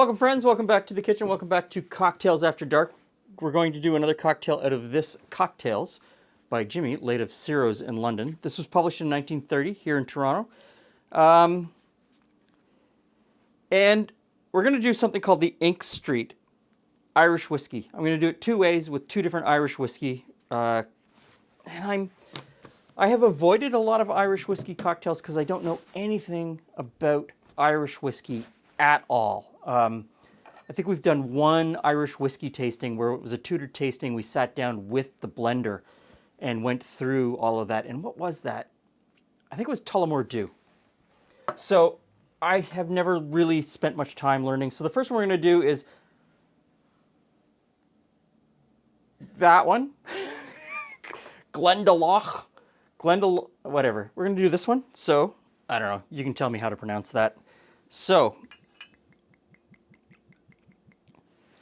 Welcome, friends. Welcome back to the kitchen. Welcome back to Cocktails After Dark. We're going to do another cocktail out of this Cocktails by Jimmy, late of Ciro's in London. This was published in 1930 here in Toronto. And we're going to do something called the Ink Street Irish Whisky. I'm going to do it two ways with two different Irish whiskey. I have avoided a lot of Irish whiskey cocktails because I don't know anything about Irish whiskey at all. I think we've done one Irish whiskey tasting where it was a Tudor tasting. We sat down with the blender and went through all of that. And what was that? I think it was Tullamore Dew. So I have never really spent much time learning. So the first one we're going to do is that one. Glendalough. Whatever. We're going to do this one. So, I don't know. You can tell me how to pronounce that. So,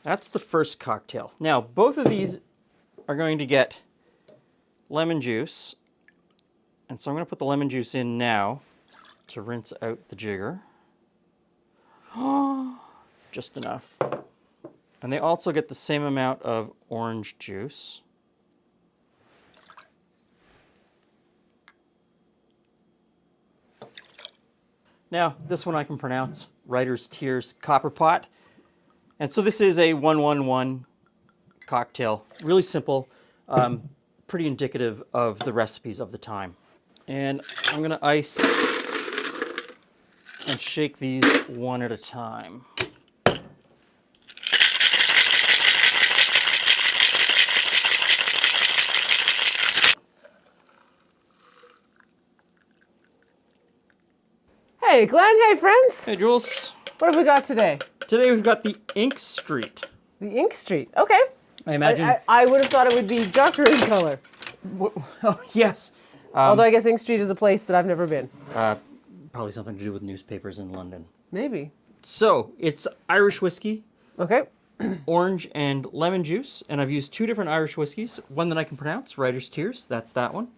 that's the first cocktail. Now, both of these are going to get lemon juice. And so I'm going to put the lemon juice in now to rinse out the jigger. Just enough. And they also get the same amount of orange juice. Now, this one I can pronounce, Writer's Tears Copper Pot. And so this is a 1-1-1 cocktail. Really simple, pretty indicative of the recipes of the time. And I'm going to ice and shake these one at a time. Hey, Glenn. Hey, friends. Hey, Jules. What have we got today? Today we've got the Ink Street. The Ink Street. Okay. I imagine. I would have thought it would be darker in color. Oh, yes. Although I guess Ink Street is a place that I've never been. Probably something to do with newspapers in London. Maybe. So, it's Irish whiskey, Okay. orange and lemon juice, and I've used two different Irish whiskeys. One that I can pronounce, Writer's Tears, that's that one,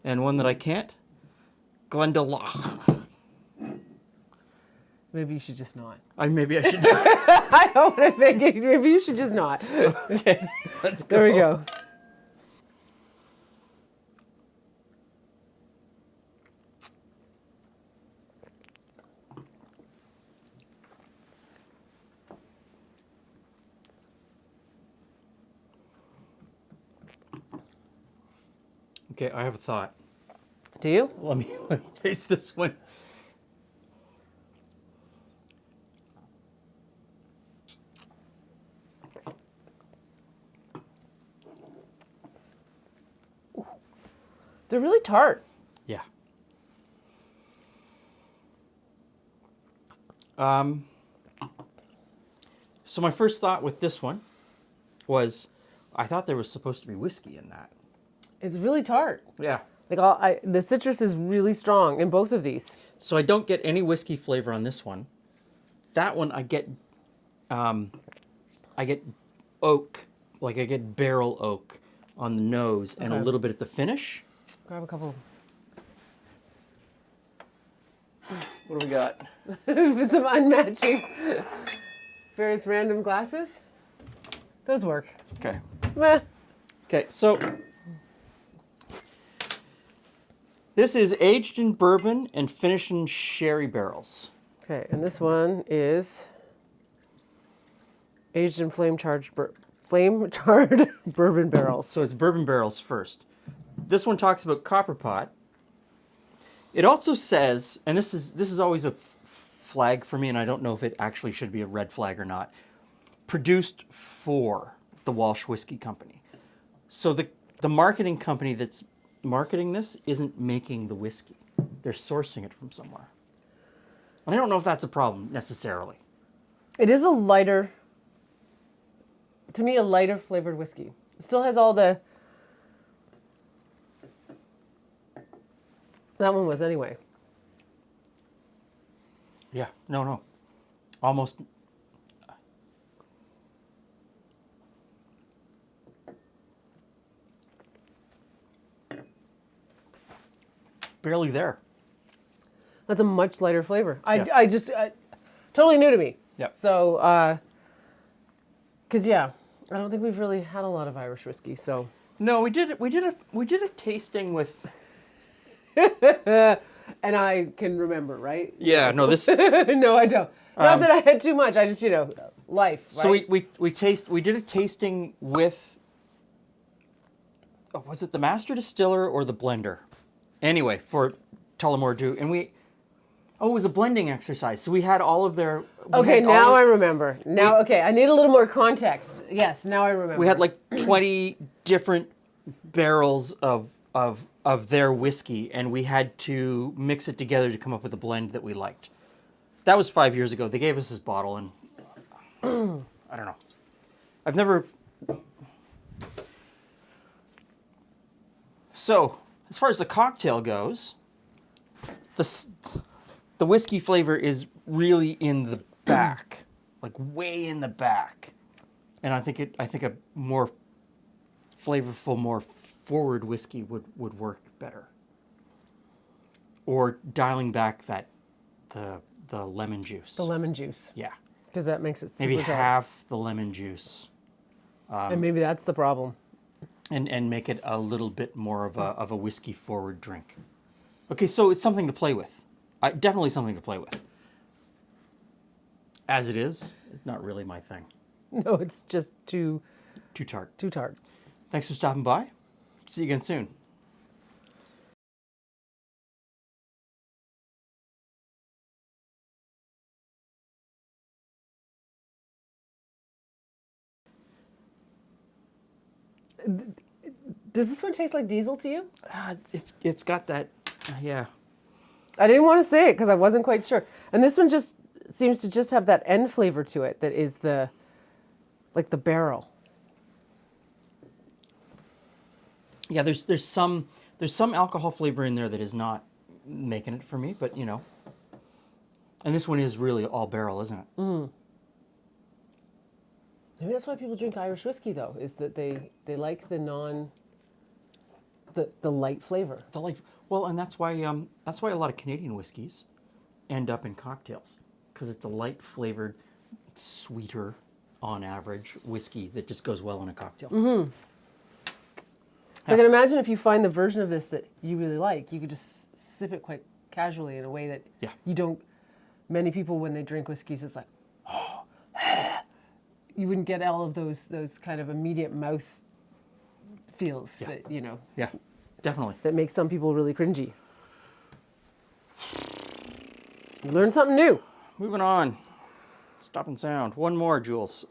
and one that I can't, Glendalough. Maybe you should just not. Maybe I should. I don't want to think it. Maybe you should just not. Okay, let's go. There we go. Okay, I have a thought. Do you? Let me taste this one. They're really tart. Yeah. So my first thought with this one was, I thought there was supposed to be whiskey in that. It's really tart. Yeah. Like the citrus is really strong in both of these. So I don't get any whiskey flavor on this one. That one I get oak, like I get barrel oak on the nose and a little bit at the finish. Grab a couple. What do we got? Some unmatching various random glasses. Those work. Okay. Meh. Okay, so this is aged in bourbon and finished in sherry barrels. Okay, and this one is aged in flame-charred bourbon barrels. So it's bourbon barrels first. This one talks about copper pot. It also says, and this is always a flag for me, and I don't know if it actually should be a red flag or not, produced for the Walsh Whisky Company. So the marketing company that's marketing this isn't making the whiskey. They're sourcing it from somewhere. And I don't know if that's a problem necessarily. It is a lighter flavored whiskey. It still has all the... That one was anyway. Yeah, no. Almost. Barely there. That's a much lighter flavor. Yeah. Totally new to me. Yep. So, because yeah, I don't think we've really had a lot of Irish whiskey. So, No, we did a tasting with. and I can remember, right? Yeah, no, this. No, I don't. Not that I had too much. I just, life. So right? we did a tasting with. Oh, was it the master distiller or the blender? Anyway, for Tullamore Dew, and it was a blending exercise. So we had all of their. Okay, now I remember. Now, okay, I need a little more context. Yes, now I remember. We had like 20 different barrels of their whiskey, and we had to mix it together to come up with a blend that we liked. That was 5 years ago. They gave us this bottle, and I don't know. I've never. So, as far as the cocktail goes, the whiskey flavor is really in the back, like way in the back, and I think a more flavorful, more forward whiskey would work better. Or dialing back the lemon juice. the lemon juice, Yeah, because that makes it super maybe dark. half the lemon juice, And maybe that's the problem. and make it a little bit more of a whiskey forward drink. Okay, so it's something to play with. Definitely something to play with. As it is, it's not really my thing. No, it's just too Too tart. tart. Thanks for stopping by. See you again soon. Does this one taste like diesel to you? It's got that, yeah. I didn't want to say it because I wasn't quite sure. And this one just seems to just have that end flavor to it that is the barrel. Yeah, there's some alcohol flavor in there that is not making it for me, but and this one is really all barrel, isn't it? Maybe that's why people drink Irish whiskey though, is that they like the light flavor. Well, and that's why a lot of Canadian whiskeys end up in cocktails, because it's a light flavored, sweeter, on average whiskey that just goes well in a cocktail. So I can imagine if you find the version of this that you really like, you could just sip it quite casually in a way that you don't. Many people when they drink whiskeys, it's like, you wouldn't get all of those kind of immediate mouth feels that Yeah, definitely. that make some people really cringy. You learn something new. Moving on. Stop and sound. One more, Jules.